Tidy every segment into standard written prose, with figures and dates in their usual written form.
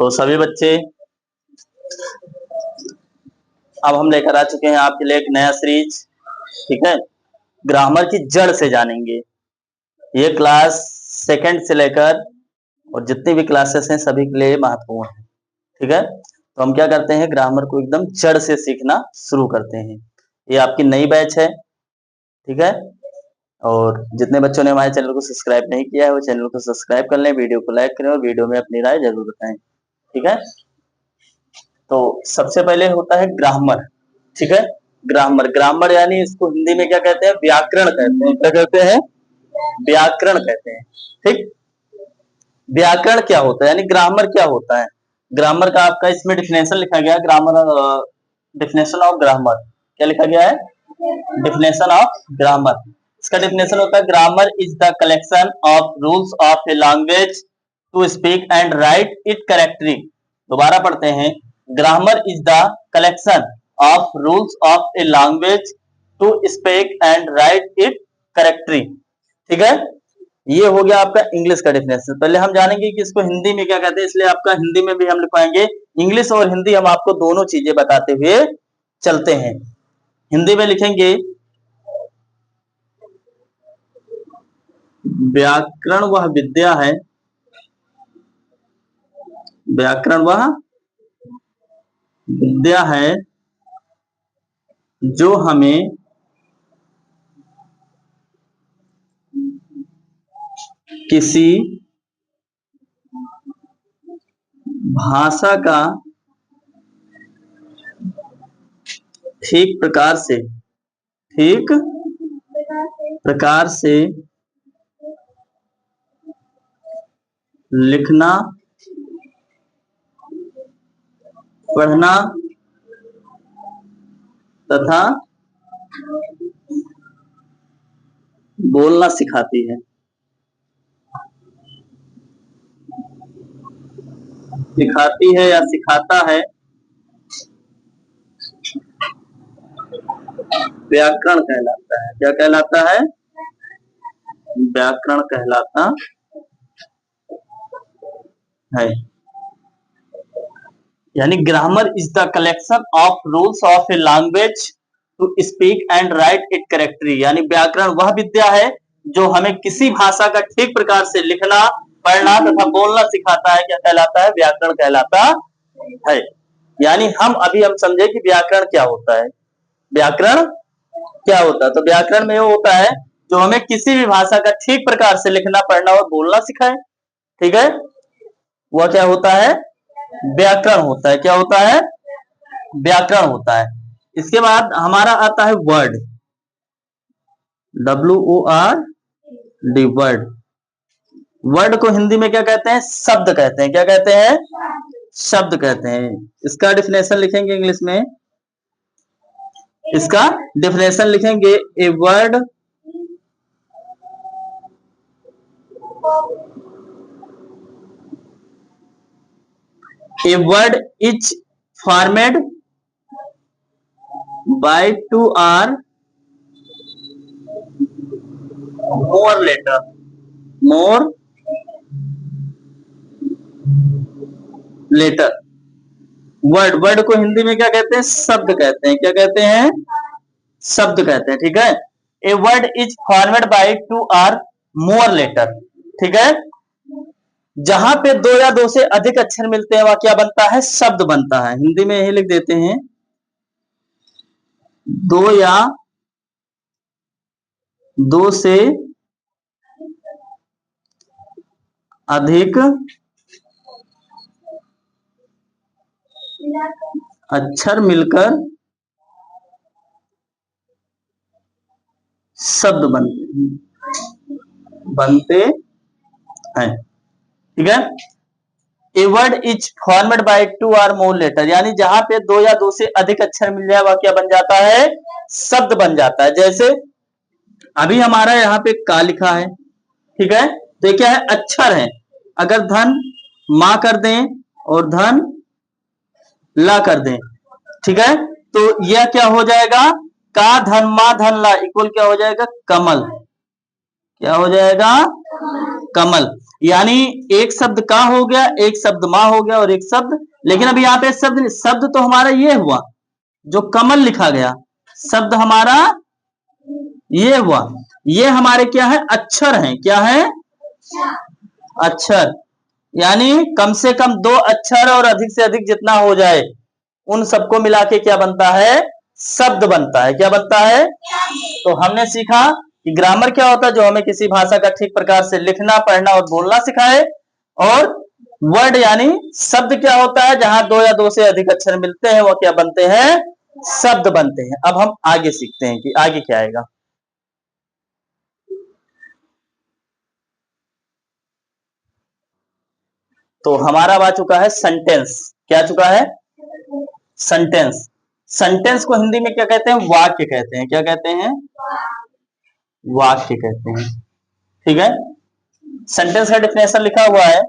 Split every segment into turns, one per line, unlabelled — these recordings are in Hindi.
तो सभी बच्चे अब हम लेकर आ चुके हैं आपके लिए एक नया सीरीज। ठीक है, ग्रामर की जड़ से जानेंगे। ये क्लास सेकंड से लेकर और जितनी भी क्लासेस हैं सभी के लिए महत्वपूर्ण है। ठीक है, तो हम क्या करते हैं, ग्रामर को एकदम जड़ से सीखना शुरू करते हैं। ये आपकी नई बैच है। ठीक है, और जितने बच्चों ने हमारे चैनल को सब्सक्राइब नहीं किया है वो चैनल को सब्सक्राइब कर लें, वीडियो को लाइक करें और वीडियो में अपनी राय जरूर बताएं। ठीक है, तो सबसे पहले होता है ग्रामर। ठीक है, ग्रामर ग्रामर यानी इसको हिंदी में क्या कहते हैं, व्याकरण कहते हैं। क्या कहते हैं, व्याकरण कहते हैं। ठीक, व्याकरण क्या होता है यानी ग्रामर क्या होता है। ग्रामर का आपका इसमें डिफिनेशन लिखा गया है। ग्रामर, डिफिनेशन ऑफ ग्रामर क्या लिखा गया है, डिफिनेशन ऑफ ग्रामर। इसका डिफिनेशन होता है, grammar is the collection of rules of a language to speak and write it correctly. दोबारा पढ़ते हैं, grammar is the collection of rules of a language to speak and write it correctly. ठीक है, ये हो गया आपका इंग्लिश का डिफिनेशन। पहले हम जानेंगे कि इसको हिंदी में क्या कहते हैं, इसलिए आपका हिंदी में भी हम लिखवाएंगे। इंग्लिश और हिंदी हम आपको दोनों चीजें बताते हुए चलते हैं। हिंदी में लिखेंगे, व्याकरण वह विद्या है, व्याकरण वह विद्या है जो हमें किसी भाषा का ठीक प्रकार से लिखना, पढ़ना तथा बोलना सिखाती है। सिखाती है या सिखाता है, व्याकरण कहलाता है। क्या कहलाता है, व्याकरण कहलाता है। यानी grammar is the collection of rules of a language to speak and write it correctly. यानी व्याकरण वह विद्या है जो हमें किसी भाषा का ठीक प्रकार से लिखना, पढ़ना तथा बोलना सिखाता है। क्या कहलाता है, व्याकरण कहलाता है। यानी हम समझे कि व्याकरण क्या होता है। व्याकरण क्या होता है, तो व्याकरण में वो होता है जो हमें किसी भी भाषा का ठीक प्रकार से लिखना, पढ़ना और बोलना सिखाए। ठीक है, वह क्या होता है, व्याकरण होता है। क्या होता है, व्याकरण होता है। इसके बाद हमारा आता है वर्ड, WORD, वर्ड। वर्ड को हिंदी में क्या कहते हैं, शब्द कहते हैं। क्या कहते हैं, शब्द कहते हैं। इसका डिफिनेशन लिखेंगे इंग्लिश में, इसका डिफिनेशन लिखेंगे, a word is formed by 2 or more letter. Word को हिंदी में क्या कहते हैं, शब्द कहते हैं। क्या कहते हैं, शब्द कहते हैं। ठीक है, a word is formed by 2 or more letter. ठीक है, जहां पे 2 या 2 से अधिक अक्षर मिलते हैं वह क्या बनता है, शब्द बनता है। हिंदी में यही लिख देते हैं, 2 या 2 से अधिक अक्षर मिलकर शब्द बनते हैं। ठीक है, a word is formed by 2 or more letter. यानी जहां पे 2 या 2 से अधिक अक्षर मिल जाए वह क्या बन जाता है, शब्द बन जाता है। जैसे अभी हमारा यहाँ पे का लिखा है। ठीक है, तो क्या है, अक्षर है। अगर धन मां कर दें और धन ला कर दें, ठीक है, तो यह क्या हो जाएगा, का धन मा धन ला इक्वल क्या हो जाएगा, कमल। क्या हो जाएगा, कमल, यानी एक शब्द का हो गया, एक शब्द माँ हो गया और एक शब्द, लेकिन अभी यहाँ पे शब्द तो हमारा ये हुआ जो कमल लिखा गया, शब्द हमारा ये हुआ, ये हमारे क्या है, अक्षर हैं, क्या है, अक्षर, यानी कम से कम 2 अक्षर और अधिक से अधिक जितना हो जाए उन सबको मिला के क्या बनता है, शब्द बनता है, क्या बनता है। तो हमने सीखा कि ग्रामर क्या होता है, जो हमें किसी भाषा का ठीक प्रकार से लिखना, पढ़ना और बोलना सिखाए, और वर्ड यानी शब्द क्या होता है, जहां 2 या 2 से अधिक अक्षर मिलते हैं वो क्या बनते हैं, शब्द बनते हैं। अब हम आगे सीखते हैं कि आगे क्या आएगा। तो हमारा आ चुका है सेंटेंस, क्या चुका है, सेंटेंस। सेंटेंस को हिंदी में क्या कहते हैं, वाक्य कहते हैं, क्या कहते हैं, वाक्य कहते हैं, ठीक है। सेंटेंस का डिफिनेशन लिखा हुआ है,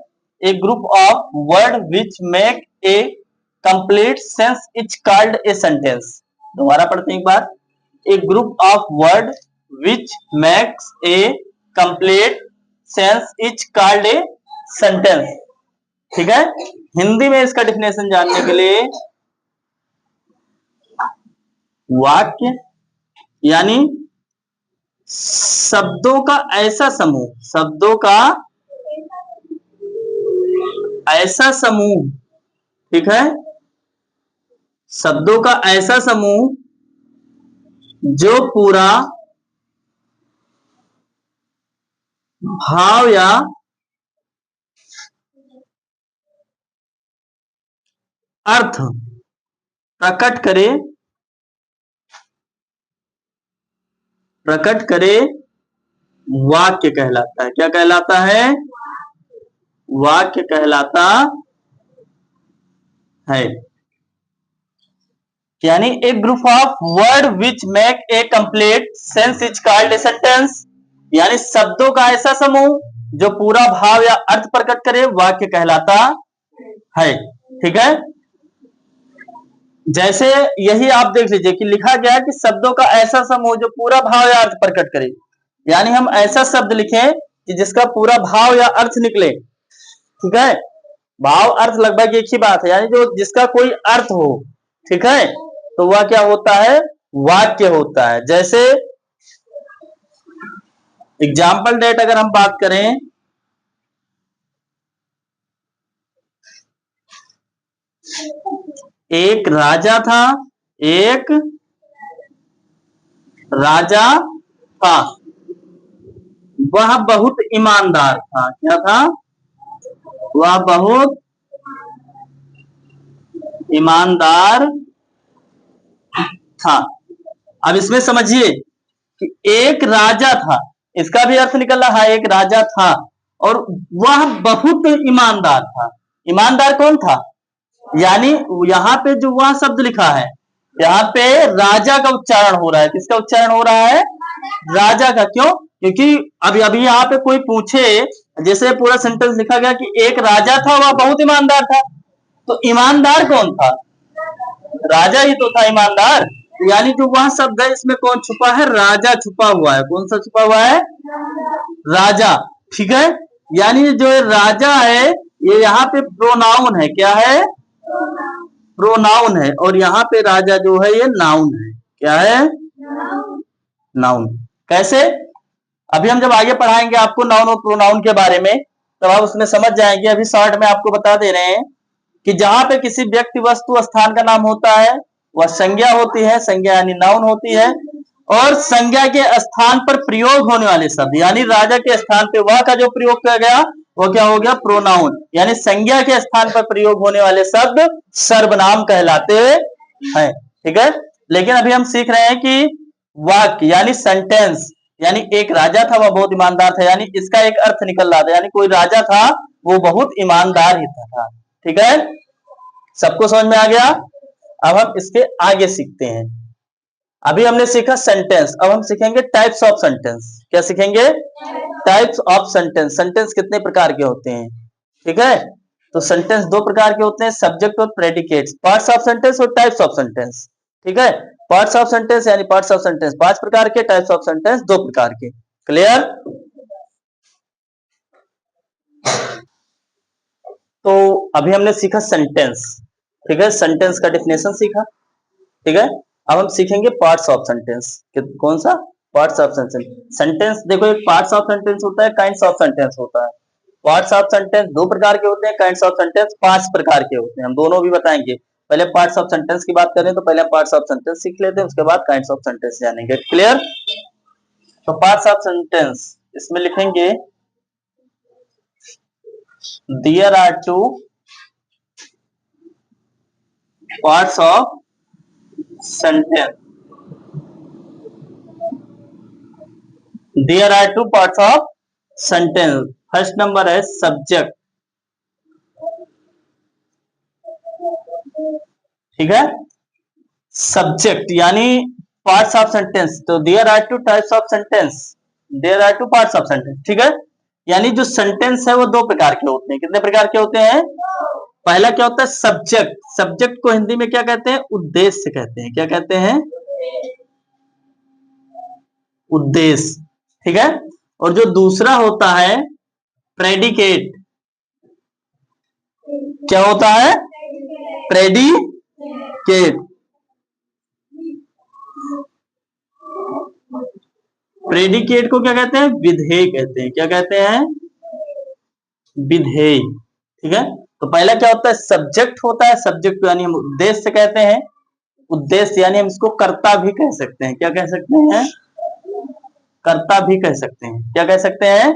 a group of word which make a complete sense is called a sentence. दोबारा पढ़ते हैं एक बार, a group of word which makes a complete sense is called a sentence, ठीक है। हिंदी में इसका डिफिनेशन जानने के लिए, वाक्य यानी शब्दों का ऐसा समूह, शब्दों का ऐसा समूह, ठीक है, शब्दों का ऐसा समूह जो पूरा भाव या अर्थ प्रकट करे, वाक्य कहलाता है, क्या कहलाता है, वाक्य कहलाता है। यानी a group of word which make a complete sense is called a sentence, यानी शब्दों का ऐसा समूह जो पूरा भाव या अर्थ प्रकट करे वाक्य कहलाता है, ठीक है। जैसे यही आप देख लीजिए कि लिखा गया है कि शब्दों का ऐसा समूह जो पूरा भाव या अर्थ प्रकट करे, यानी हम ऐसा शब्द लिखें कि जिसका पूरा भाव या अर्थ निकले, ठीक है। भाव अर्थ लगभग एक ही बात है, यानी जो जिसका कोई अर्थ हो, ठीक है, तो वह क्या होता है, वाक्य होता है। जैसे एग्जाम्पल डेट अगर हम बात करें, एक राजा था, एक राजा था, वह बहुत ईमानदार था, क्या था, वह बहुत ईमानदार था। अब इसमें समझिए कि एक राजा था, इसका भी अर्थ निकल रहा है, एक राजा था और वह बहुत ईमानदार था। ईमानदार कौन था, यानी यहाँ पे जो वह शब्द लिखा है, यहाँ पे राजा का उच्चारण हो रहा है, किसका उच्चारण हो रहा है, राजा का। क्यों, क्योंकि अभी अभी यहाँ पे कोई पूछे, जैसे पूरा सेंटेंस लिखा गया कि एक राजा था वह बहुत ईमानदार था, तो ईमानदार कौन था, राजा ही तो था ईमानदार, यानी जो वह शब्द है इसमें कौन छुपा है, राजा छुपा हुआ है। कौन सा छुपा हुआ है, राजा, ठीक है। यानी जो राजा है ये यहाँ पे प्रोनाउन है, क्या है, प्रोनाउन है, और यहाँ पे राजा जो है ये नाउन है, क्या है, नाउन। कैसे, अभी हम जब आगे पढ़ाएंगे आपको नाउन और प्रोनाउन के बारे में, तब आप उसमें समझ जाएंगे। अभी शॉर्ट में आपको बता दे रहे हैं कि जहां पे किसी व्यक्ति, वस्तु, स्थान का नाम होता है वह संज्ञा होती है, संज्ञा यानी नाउन होती है, और संज्ञा के स्थान पर प्रयोग होने वाले शब्द, यानी राजा के स्थान पे वह का जो प्रयोग किया गया वो क्या हो गया, प्रोनाउन, यानी संज्ञा के स्थान पर प्रयोग होने वाले शब्द सर्वनाम कहलाते हैं, ठीक है। लेकिन अभी हम सीख रहे हैं कि वाक्य यानी सेंटेंस, यानी एक राजा था वह बहुत ईमानदार था, यानी इसका एक अर्थ निकल रहा था, यानी कोई राजा था वो बहुत ईमानदार ही था, ठीक है। सबको समझ में आ गया। अब हम इसके आगे सीखते हैं। अभी हमने सीखा सेंटेंस, अब हम सीखेंगे टाइप्स ऑफ सेंटेंस। क्या सीखेंगे, टाइप्स ऑफ सेंटेंस। सेंटेंस कितने प्रकार के होते हैं, ठीक है। तो सेंटेंस 2 प्रकार के होते हैं, सब्जेक्ट और प्रेडिकेट्स, पार्ट्स ऑफ सेंटेंस और टाइप्स ऑफ सेंटेंस, ठीक है। पार्ट्स ऑफ सेंटेंस यानी पार्ट्स ऑफ सेंटेंस 5 प्रकार के, टाइप्स ऑफ सेंटेंस 2 प्रकार के। क्लियर। तो अभी हमने सीखा सेंटेंस, ठीक है, सेंटेंस का डेफिनेशन सीखा, ठीक है। अब हम सीखेंगे पार्ट्स ऑफ सेंटेंस। कौन सा? Parts of sentence. सेंटेंस देखो, एक पार्ट्स ऑफ सेंटेंस होता है, काइंड्स ऑफ सेंटेंस होता है। पार्ट्स ऑफ सेंटेंस दो प्रकार के होते हैं, काइंड्स ऑफ सेंटेंस पांच प्रकार के होते हैं। हम दोनों भी बताएंगे। पहले पार्ट्स ऑफ सेंटेंस की बात करें तो पहले पार्ट्स ऑफ सेंटेंस सीख लेते हैं, उसके बाद काइंड्स ऑफ सेंटेंस जानेंगे। क्लियर? तो पार्ट्स ऑफ सेंटेंस इसमें लिखेंगे there are two parts of sentence. There are two parts of sentence. First number है सब्जेक्ट, ठीक है। सब्जेक्ट यानी पार्ट्स ऑफ सेंटेंस। तो there are two types of sentence, there are two parts of sentence, ठीक है। यानी जो सेंटेंस है वो दो प्रकार के होते हैं। कितने प्रकार के होते हैं? पहला क्या होता है? सब्जेक्ट। सब्जेक्ट को हिंदी में क्या कहते हैं? उद्देश्य कहते हैं। क्या कहते हैं? उद्देश्य, ठीक है। और जो दूसरा होता है प्रेडिकेट। क्या होता है? प्रेडिकेट। प्रेडिकेट को क्या कहते हैं? विधेय कहते हैं। क्या कहते हैं? विधेय, ठीक है। तो पहला क्या होता है? सब्जेक्ट होता है। सब्जेक्ट यानी हम उद्देश्य कहते हैं। उद्देश्य यानी हम इसको कर्ता भी कह सकते हैं। क्या कह सकते हैं? कर्ता भी कह सकते हैं। क्या कह सकते हैं?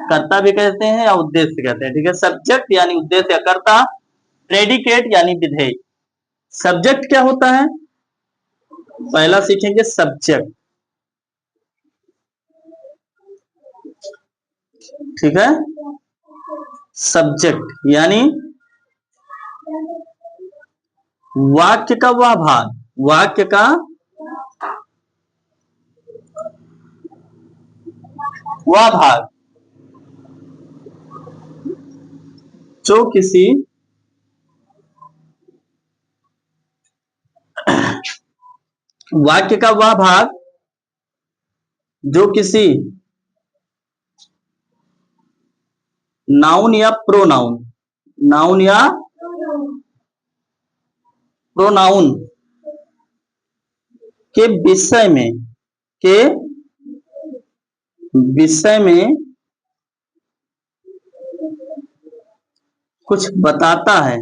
कर्ता भी कहते हैं या उद्देश्य कहते हैं, ठीक है। सब्जेक्ट यानी उद्देश्य या कर्ता, प्रेडिकेट यानी विधेय। सब्जेक्ट क्या होता है? पहला सीखेंगे सब्जेक्ट, ठीक है। सब्जेक्ट यानी वाक्य का वह भाग, वाक्य का वह भाग जो किसी वाक्य का वह भाग जो किसी नाउन या प्रोनाउन, नाउन या प्रोनाउन के विषय में, के विषय में कुछ बताता है,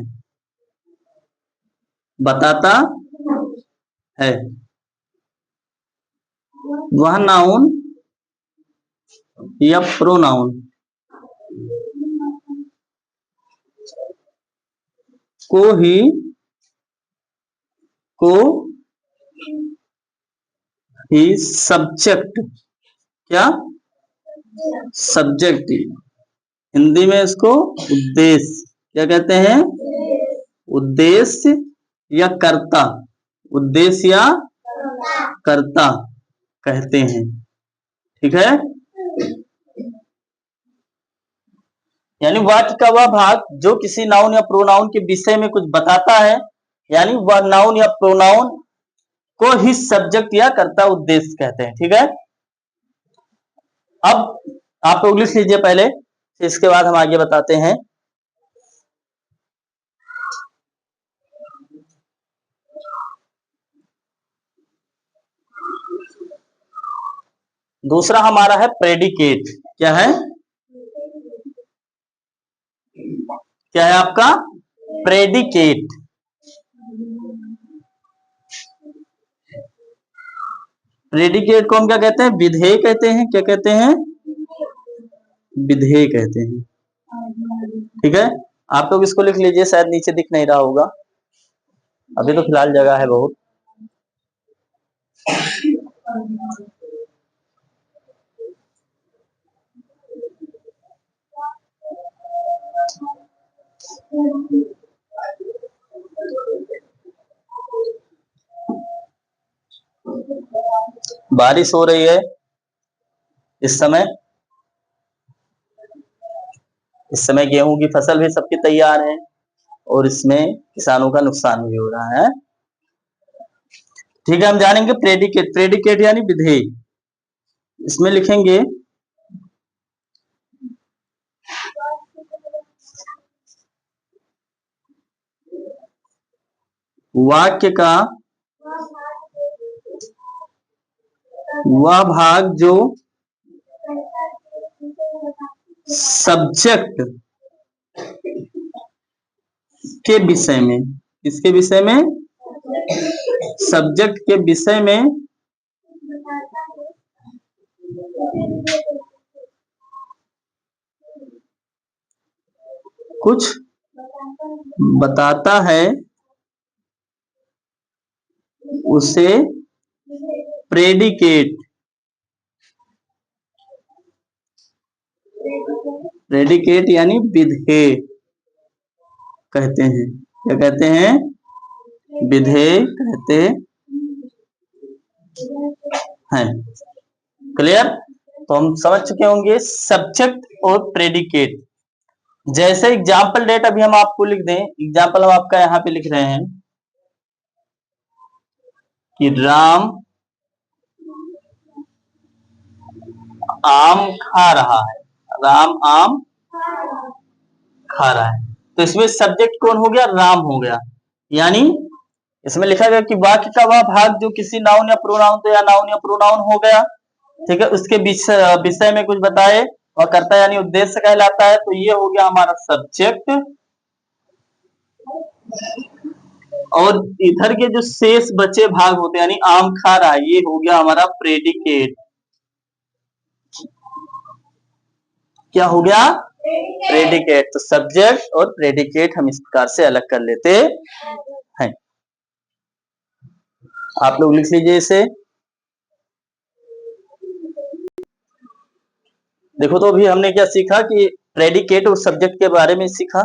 बताता है, वह नाउन या प्रोनाउन को ही सब्जेक्ट, क्या? सब्जेक्ट। हिंदी में इसको उद्देश्य क्या कहते हैं? उद्देश्य या कर्ता, उद्देश्य या कर्ता कहते हैं, ठीक है। यानी वाक्य का वह भाग जो किसी नाउन या प्रोनाउन के विषय में कुछ बताता है, यानी वह नाउन या प्रोनाउन को ही सब्जेक्ट या कर्ता उद्देश्य कहते हैं, ठीक है। अब आप लोग लिख लीजिए पहले, इसके बाद हम आगे बताते हैं। दूसरा हमारा है प्रेडिकेट। क्या है? क्या है आपका? प्रेडिकेट। प्रेडिकेट को हम क्या कहते हैं? विधेय कहते हैं। क्या कहते हैं? विधेय कहते हैं, ठीक है। आप लोग इसको लिख लीजिए, शायद नीचे दिख नहीं रहा होगा, अभी तो फिलहाल जगह है बहुत। बारिश हो रही है इस समय। इस समय गेहूं की फसल भी सबकी तैयार है और इसमें किसानों का नुकसान भी हो रहा है, ठीक है। हम जानेंगे प्रेडिकेट। प्रेडिकेट यानी विधेय। इसमें लिखेंगे वाक्य का वह भाग जो सब्जेक्ट के विषय में, इसके विषय में, सब्जेक्ट के विषय में कुछ बताता है उसे प्रेडिकेट, प्रेडिकेट यानी विधेय कहते हैं। क्या कहते हैं? विधेय कहते हैं। क्लियर? तो हम समझ चुके होंगे सब्जेक्ट और प्रेडिकेट। जैसे एग्जाम्पल डेट अभी हम आपको लिख दें, एग्जाम्पल हम आपका यहाँ पे लिख रहे हैं कि राम आम खा रहा है, राम आम खा रहा है। तो इसमें सब्जेक्ट कौन हो गया? राम हो गया। यानी इसमें लिखा गया कि वाक्य का वह भाग जो किसी नाउन या प्रोनाउन, तो या नाउन या प्रोनाउन हो गया, ठीक है, उसके विषय में कुछ बताए और करता यानी उद्देश्य कहलाता है। तो ये हो गया हमारा सब्जेक्ट। और इधर के जो शेष बचे भाग होते हैं यानी आम खा रहा है, ये हो गया हमारा प्रेडिकेट। क्या हो गया? प्रेडिकेट। तो सब्जेक्ट और प्रेडिकेट हम इस प्रकार से अलग कर लेते हैं। आप लोग लिख लीजिए इसे। देखो, तो अभी हमने क्या सीखा कि प्रेडिकेट और सब्जेक्ट के बारे में सीखा,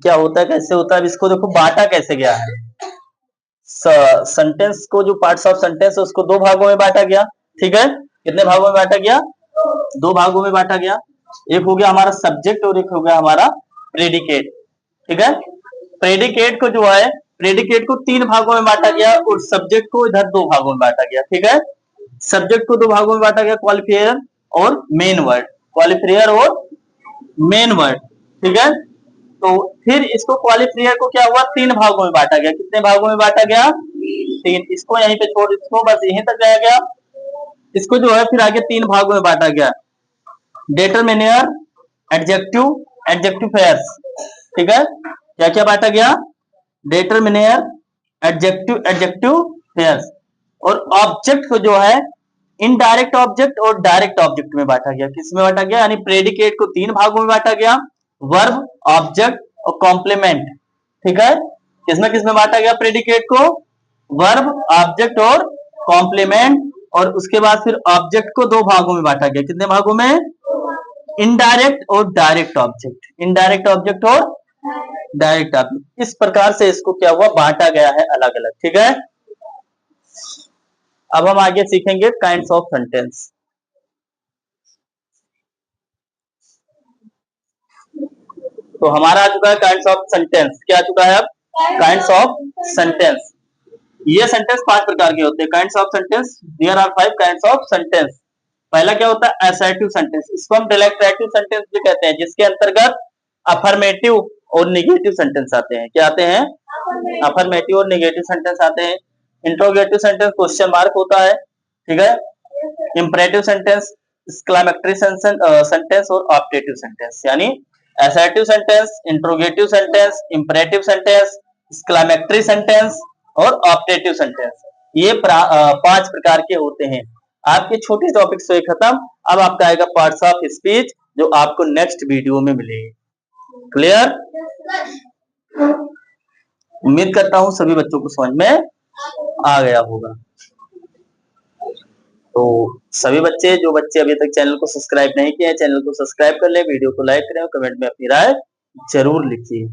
क्या होता है, कैसे होता है। इसको देखो बांटा कैसे गया है। सेंटेंस को, जो पार्ट्स ऑफ सेंटेंस है उसको दो भागों में बांटा गया, ठीक है। कितने भागों में बांटा गया? दो भागों में बांटा गया। एक हो गया हमारा सब्जेक्ट और एक हो गया हमारा प्रेडिकेट, ठीक है। प्रेडिकेट को जो है, प्रेडिकेट को तीन भागों में बांटा गया और सब्जेक्ट को इधर दो भागों में बांटा गया, ठीक है। सब्जेक्ट को दो भागों में बांटा गया, क्वालिफायर और मेन वर्ड, क्वालिफायर और मेन वर्ड, ठीक है। तो फिर इसको क्वालिफायर को क्या हुआ? तीन भागों में बांटा गया। कितने भागों में बांटा गया? तीन। इसको यहीं पे छोड़, इसको बस यहीं तक रह गया। इसको जो है फिर आगे तीन भागों में बांटा गया, डिटरमिनर, एडजेक्टिव, एडजेक्टिफायर्स, ठीक है। क्या क्या बांटा गया? Determiner, adjective, adjectifiers. और ऑब्जेक्ट को जो है इनडायरेक्ट ऑब्जेक्ट और डायरेक्ट ऑब्जेक्ट में बांटा गया। किसमें बांटा गया? यानी प्रेडिकेट को तीन भागों में बांटा गया, वर्ब, ऑब्जेक्ट और कॉम्प्लीमेंट, ठीक है। किसमें किसमें बांटा गया? प्रेडिकेट को वर्ब, ऑब्जेक्ट और कॉम्प्लीमेंट। और उसके बाद फिर ऑब्जेक्ट को दो भागों में बांटा गया। कितने भागों में? इनडायरेक्ट और डायरेक्ट ऑब्जेक्ट, इनडायरेक्ट ऑब्जेक्ट और डायरेक्ट ऑब्जेक्ट। इस प्रकार से इसको क्या हुआ? बांटा गया है अलग अलग, ठीक है। अब हम आगे सीखेंगे काइंड्स ऑफ सेंटेंस। तो हमारा आ चुका है काइंड्स ऑफ सेंटेंस। क्या आ चुका है अब? Kinds of sentence. ये सेंटेंस पांच प्रकार के होते हैं। Kinds of sentence, there are 5 kinds of sentence. पहला क्या होता है? Assertive sentence. इसको हम डिक्लेरेटिव सेंटेंस भी कहते हैं, जिसके अंतर्गत अफर्मेटिव और नेगेटिव सेंटेंस आते हैं। क्या आते हैं? अफर्मेटिव और नेगेटिव सेंटेंस आते हैं। इंट्रोगेटिव सेंटेंस क्वेश्चन मार्क होता है, ठीक है। इंपरेटिव सेंटेंस, एक्सक्लेमेटरी सेंटेंस और ऑप्टेटिव सेंटेंस। यानी assertive sentence, interrogative sentence, imperative sentence, exclamatory sentence और ऑप्टेटिव सेंटेंस। ये पांच प्रकार के होते हैं। आपके छोटे टॉपिक से खत्म। अब आपका आएगा पार्ट्स ऑफ स्पीच, जो आपको नेक्स्ट वीडियो में मिलेगी। क्लियर? उम्मीद करता हूं सभी बच्चों को समझ में आ गया होगा। तो सभी बच्चे, जो बच्चे अभी तक चैनल को सब्सक्राइब नहीं किए हैं, चैनल को सब्सक्राइब कर ले, वीडियो को लाइक करें और कमेंट में अपनी राय जरूर लिखिए।